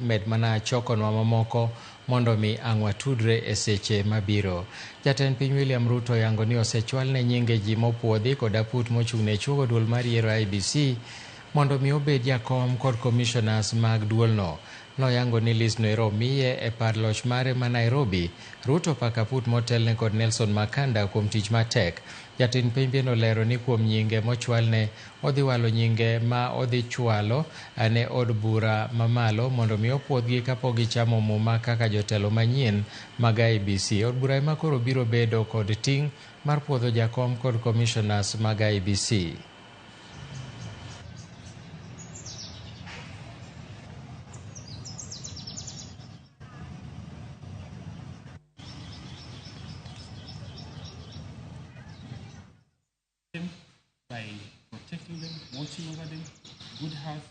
med mana chokonwa mamoko mondo mi ang'wa tudre e seche mabiro. Jatend piny William Ruto yango ni osechwal ne nyinge ji mopuodhi kod aput mochung' ne chuogo duol mar yiero IEBC mondo mi obed jakom kod commissioners mag duolno. Noyango ni list no ero miye e par loch mare ma Nairobi. Ruto paka put motelne kod Nelson Makanda kuom tich matek. Jatend piny bende olero ni kuom nyinge mochwalne odhi walo nyinge ma odhi chwalo ne od bura mamalo mondo mi opuodhgi kapok gichamo muma kaka jotelo manyien mag IEBC. Od bura ema koro biro bedo kod ting' mar puodho jakom kod commissioners mag IEBC. By protecting them, watching over them, good health,